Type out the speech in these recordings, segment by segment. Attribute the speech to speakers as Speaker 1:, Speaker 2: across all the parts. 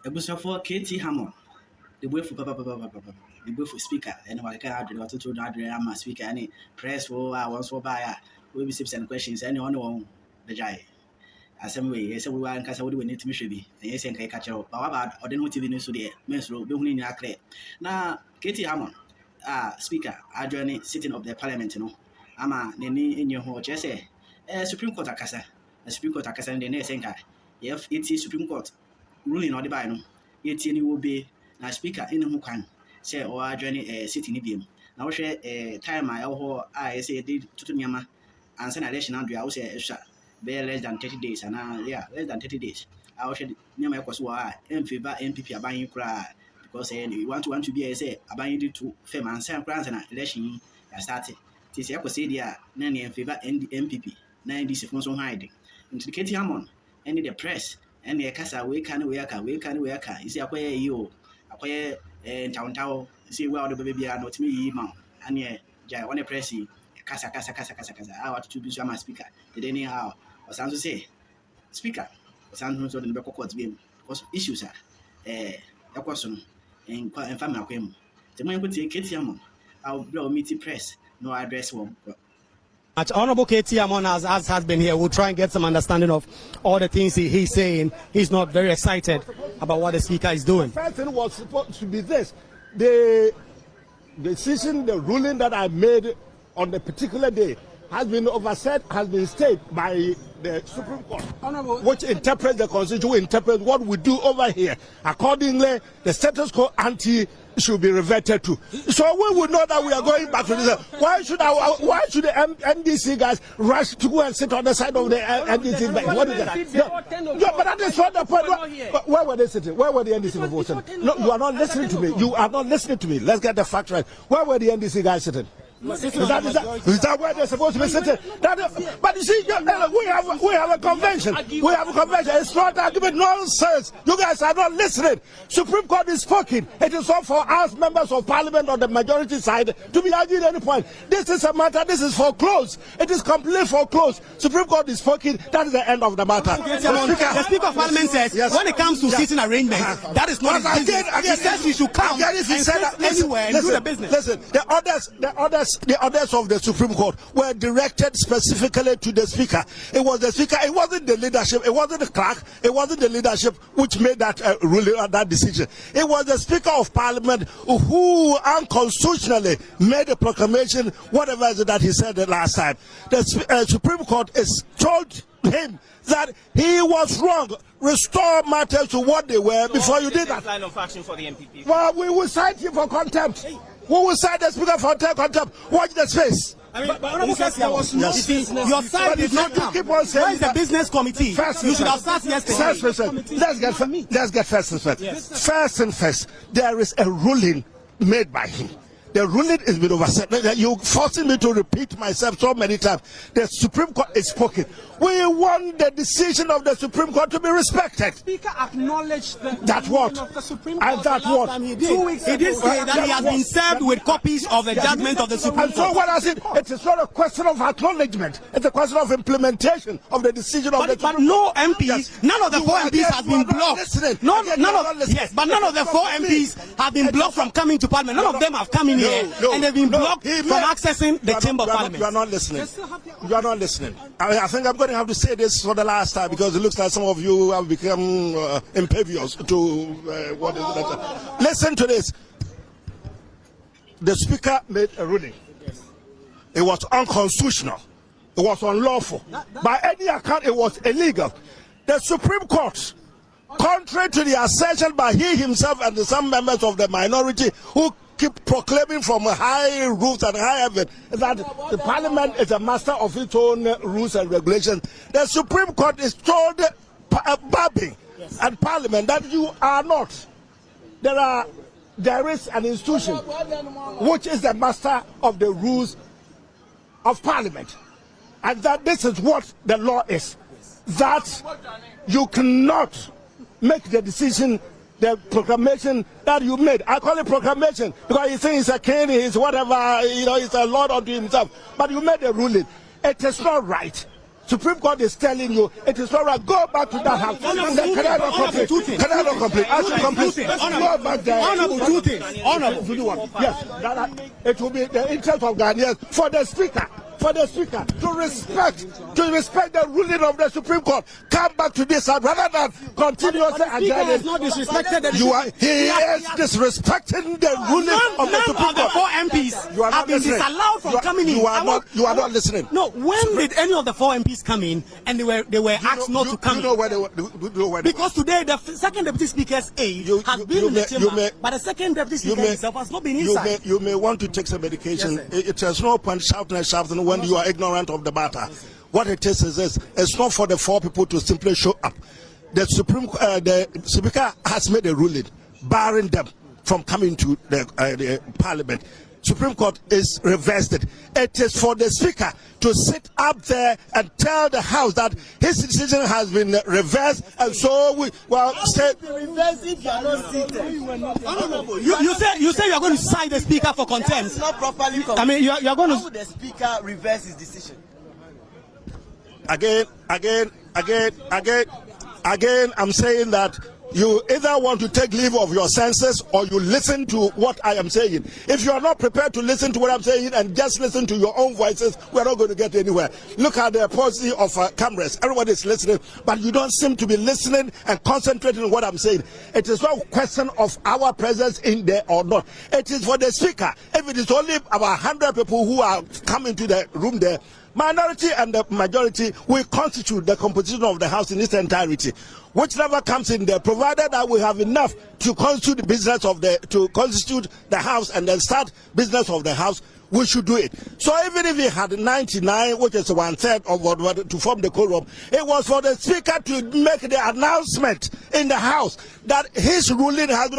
Speaker 1: for KT Hammond. The way for papa, the way for speaker, and what I can't do, what to do, I'm a speaker, any press for once for buyer, we receive some questions, anyone on the jay. As some way, yes, we are in Casa, we need to be, and yes, and catch up. But about or then what TV news today, Miss Rowe, doing in your clear. Now, KT Hammond, speaker, I journey sitting of the parliament, you know. Ama, Nini in your whole just say, Supreme Court Acasa, a Supreme Court Acasa, and the next anchor. If it is Supreme Court ruling or the Bino, it will be. Now, speaker in who can say, or I journey sitting in him. Now, share a time I say did to Yama and send election under I will say bear less than 30 days, and less than 30 days. I will share Yama was why in favor MPP are buying cry because you want to be a say, I buy you to fame and send grants and election. I started. Tis I could say, dear, nanny in favor and MPP, 90 seconds on hiding. Into Katie Hammond, and the press, and the Casa, we can work, is a way you. Acquire town, see where the baby are not me, mount, and yet, Jai, one pressy, Casa. I want to be my speaker. Did anyhow, or sound to say, speaker, or sound to the back court's beam, because issues are a question and family of him. The man would take Katie Hammond, I'll blow meaty press, no address one.
Speaker 2: Honorable KT Hammond has been here. We'll try and get some understanding of all the things he's saying. He's not very excited about what the speaker is doing.
Speaker 3: The first thing was supposed to be this: the decision, the ruling that I made on the particular day has been stayed by the Supreme Court, which interprets the Constitution, interprets what we do over here. Accordingly, the status quo ante should be reverted to. So we would know that we are going back to this. Why should the NDC guys rush to go and sit on the side of the NDC? What is that? Yeah, but that is not the point. Where were they sitting? Where were the NDC voting? No, you are not listening to me. You are not listening to me. Let's get the fact right. Where were the NDC guys sitting? Is that where they're supposed to be sitting? But you see, we have a convention. We have a convention. It's not argument, nonsense. You guys are not listening. Supreme Court is speaking. It is not for us members of Parliament on the majority side to be arguing any point. This is a matter. This is foreclosed. It is completely foreclosed. Supreme Court is speaking. That is the end of the matter.
Speaker 2: The Speaker of Parliament says when it comes to sitting arrangements, that is not his business. He says we should come and sit anywhere and do the business.
Speaker 3: Listen, the orders of the Supreme Court were directed specifically to the Speaker. It was the Speaker, it wasn't the leadership, it wasn't the clerk, it wasn't the leadership which made that ruling or that decision. It was the Speaker of Parliament who unconstitutionally made a proclamation, whatever it is that he said the last time. The Supreme Court has told him that he was wrong. Restore matters to what they were before you did that.
Speaker 2: Line of action for the MPP.
Speaker 3: Well, we will cite him for contempt. We will cite the Speaker for contempt. Watch the space.
Speaker 2: I mean, there was no your side did not come. Where is the business committee? You should have started yesterday.
Speaker 3: Let's get first and first. Yes. First and first, there is a ruling made by him. The ruling is been overset. You're forcing me to repeat myself so many times. The Supreme Court is spoken. We want the decision of the Supreme Court to be respected.
Speaker 2: Speaker acknowledged
Speaker 3: that what?
Speaker 2: Of the Supreme Court
Speaker 3: and that what?
Speaker 2: He did say that he has been served with copies of the judgment of the Supreme Court.
Speaker 3: And so what I said, it is not a question of acknowledgement. It's a question of implementation of the decision of the Supreme Court.
Speaker 2: But no MPs, none of the 4 MPs have been blocked. None of the 4 MPs have been blocked from coming to Parliament. None of them have come in here and they've been blocked from accessing the Chamber of Parliament.
Speaker 3: You are not listening. You are not listening. I think I'm going to have to say this for the last time because it looks like some of you have become impervious to what is it. Listen to this. The Speaker made a ruling. It was unconstitutional. It was unlawful. By any account, it was illegal. The Supreme Court, contrary to the assertion by he himself and some members of the minority who keep proclaiming from high roofs and high heaven that the Parliament is a master of its own rules and regulations. The Supreme Court is told Bagbin and Parliament that you are not. There is an institution which is the master of the rules of Parliament, and that this is what the law is. That you cannot make the decision. The proclamation that you made, I call it proclamation because you think he's a king, he's whatever, he's a lord unto himself. But you made a ruling. It is not right. Supreme Court is telling you it is all right. Go back to that house. Can I not complete? Can I not complete? I should complete. Go back there.
Speaker 2: Honorable, two things. Honorable,
Speaker 3: to do what? Yes, it will be the interest of Ghanaians for the Speaker. For the Speaker to respect the ruling of the Supreme Court. Come back to this side rather than continuously adjourning.
Speaker 2: Not disrespected.
Speaker 3: He is disrespecting the ruling of the Supreme Court.
Speaker 2: The 4 MPs have been disallowed from coming in.
Speaker 3: You are not listening.
Speaker 2: No, when did any of the 4 MPs come in and they were asked not to come in?
Speaker 3: You know where they were.
Speaker 2: Because today the second deputy speaker's aide has been in the chamber, but the second deputy speaker himself has not been inside.
Speaker 3: You may want to take some medication. It has no point shouting when you are ignorant of the matter. What it is this: it's not for the 4 people to simply show up. The Speaker has made a ruling barring them from coming to the Parliament. Supreme Court is reversed it. It is for the Speaker to sit up there and tell the House that his decision has been reversed, and so we say.
Speaker 4: Reverse if you are not seated.
Speaker 2: You say you are going to cite the Speaker for contempt.
Speaker 4: That's not properly.
Speaker 2: I mean, you are going to.
Speaker 4: How would the Speaker reverse his decision?
Speaker 3: Again, I'm saying that you either want to take leave of your senses or you listen to what I am saying. If you are not prepared to listen to what I'm saying and just listen to your own voices, we are not going to get anywhere. Look at the paucity of cameras. Everybody is listening, but you don't seem to be listening and concentrating on what I'm saying. It is not a question of our presence in there or not. It is for the Speaker. If it is only about 100 people who are coming to the room there, minority and the majority will constitute the composition of the House in its entirety. Whichever comes in there, provided that we have enough to constitute the business of constitute the House and then start business of the House, we should do it. So even if he had 99, which is 1/3 of what to form the quorum, it was for the Speaker to make the announcement in the House that his ruling has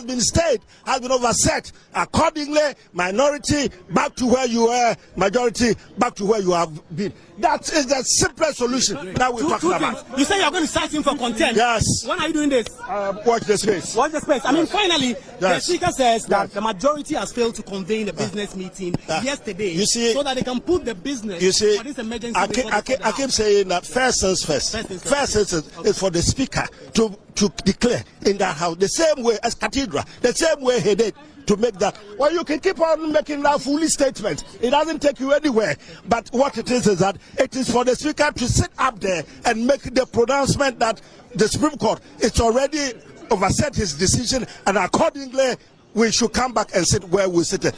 Speaker 3: been stayed, has been overset. Accordingly, minority back to where you were, majority back to where you have been. That is the simplest solution that we're talking about.
Speaker 2: You say you're going to cite him for contempt.
Speaker 3: Yes.
Speaker 2: When are you doing this?
Speaker 3: Watch the space.
Speaker 2: Watch the space. I mean, finally, the
Speaker 3: Yes.
Speaker 2: Speaker says that the majority has failed to convene the business meeting yesterday,
Speaker 3: You see,
Speaker 2: so that they can put the business for this emergency.
Speaker 3: I keep saying that first things first. First things is for the Speaker to declare in that House the same way as Cathedral, the same way he did. To make that, well, you can keep on making that foolish statement. It doesn't take you anywhere. But what it is that it is for the Speaker to sit up there and make the pronouncement that the Supreme Court it's already overset his decision, and accordingly we should come back and sit where we sit. Then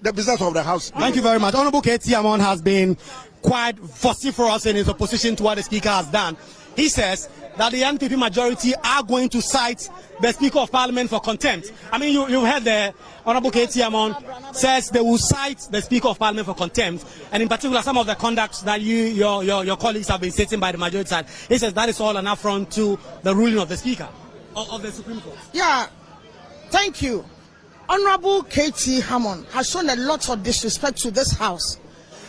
Speaker 3: the business of the House.
Speaker 2: Thank you very much. Honorable K.T. Hammond has been quite vociferous in his opposition to what the Speaker has done. He says that the NPP majority are going to cite the Speaker of Parliament for contempt. I mean, you heard the Honorable K.T. Hammond says they will cite the Speaker of Parliament for contempt, and in particular some of the conduct that your colleagues have been stating by the majority side. He says that is all an affront to the ruling of the Speaker of the Supreme Court.
Speaker 5: Yeah, thank you. Honorable K.T. Hammond has shown a lot of disrespect to this House.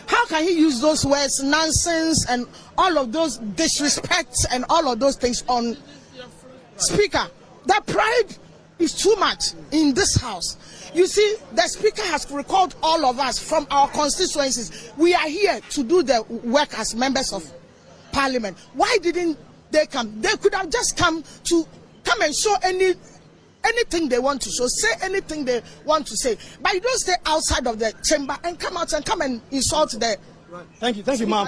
Speaker 5: How can he use those words, nonsense, and all of those disrespects and all of those things on Speaker? That pride is too much in this House. You see, the Speaker has recalled all of us from our constituencies. We are here to do the work as members of Parliament. Why didn't they come? They could have just come and show anything they want to show, say anything they want to say, but you don't stay outside of the chamber and come out and come and insult the.
Speaker 2: Thank you, ma'am.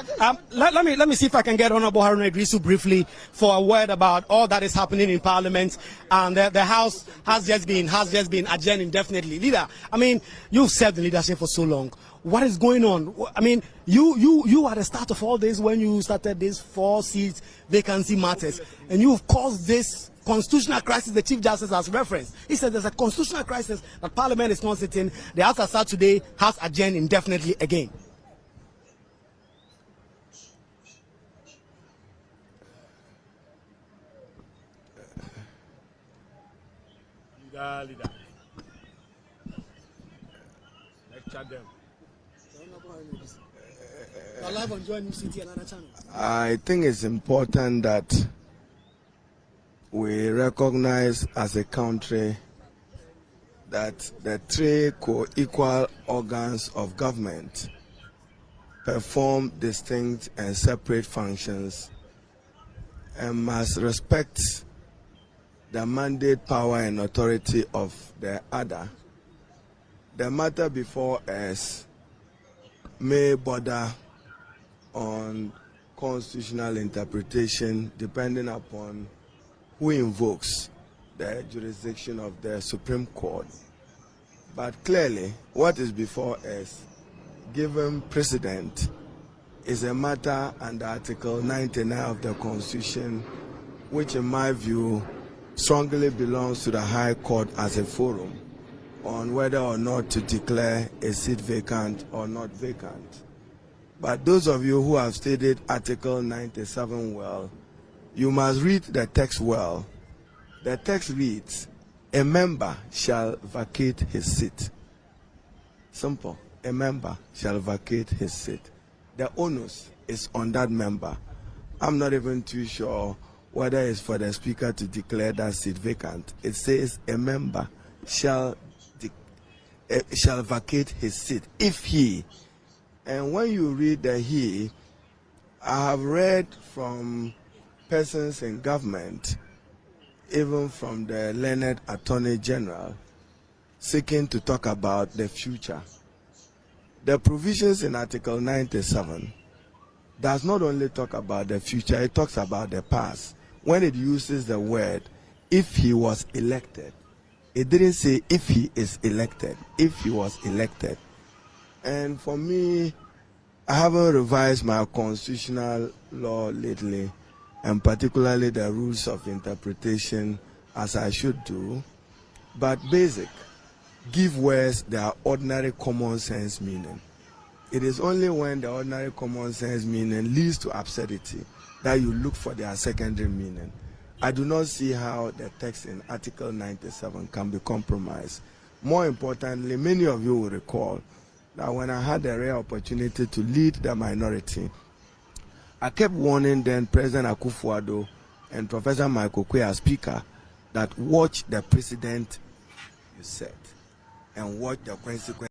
Speaker 2: Let me see if I can get Honorable Haruna Idrisu briefly for a word about all that is happening in Parliament, and the House has just been adjourned indefinitely. Leader, I mean, you've served in leadership for so long. What is going on? I mean, you at the start of all this when you started this 4 seats vacancy matters, and you've caused this constitutional crisis the Chief Justice has referenced. He said there's a constitutional crisis that Parliament is not sitting. The House has sat today, House adjourned indefinitely again.
Speaker 3: Leader. Lecture them.
Speaker 6: I think it's important that we recognize as a country that the 3 co-equal organs of government, perform distinct and separate functions and must respect the mandate, power, and authority of the other. The matter before us may border on constitutional interpretation depending upon who invokes the jurisdiction of the Supreme Court. But clearly, what is before us, given precedent, is a matter under Article 99 of the Constitution, which in my view strongly belongs to the High Court as a forum on whether or not to declare a seat vacant or not vacant. But those of you who have studied Article 97 well, you must read the text well. The text reads, a member shall vacate his seat. Simple. A member shall vacate his seat. The onus is on that member. I'm not even too sure whether it's for the speaker to declare that seat vacant. It says a member shall vacate his seat if he. And when you read the he, I have read from persons in government, even from the learned Attorney General, seeking to talk about the future. The provisions in Article 97 does not only talk about the future, it talks about the past. When it uses the word, if he was elected, it didn't say if he is elected, if he was elected. And for me, I haven't revised my constitutional law lately, and particularly the rules of interpretation as I should do. But basic, give words their ordinary common sense meaning. It is only when the ordinary common sense meaning leads to absurdity that you look for their secondary meaning. I do not see how the text in Article 97 can be compromised. More importantly, many of you will recall that when I had the rare opportunity to lead the minority, I kept warning then President Akufo-Addo and Professor Michael Kwe as Speaker that watch the precedent you set and watch the consequences.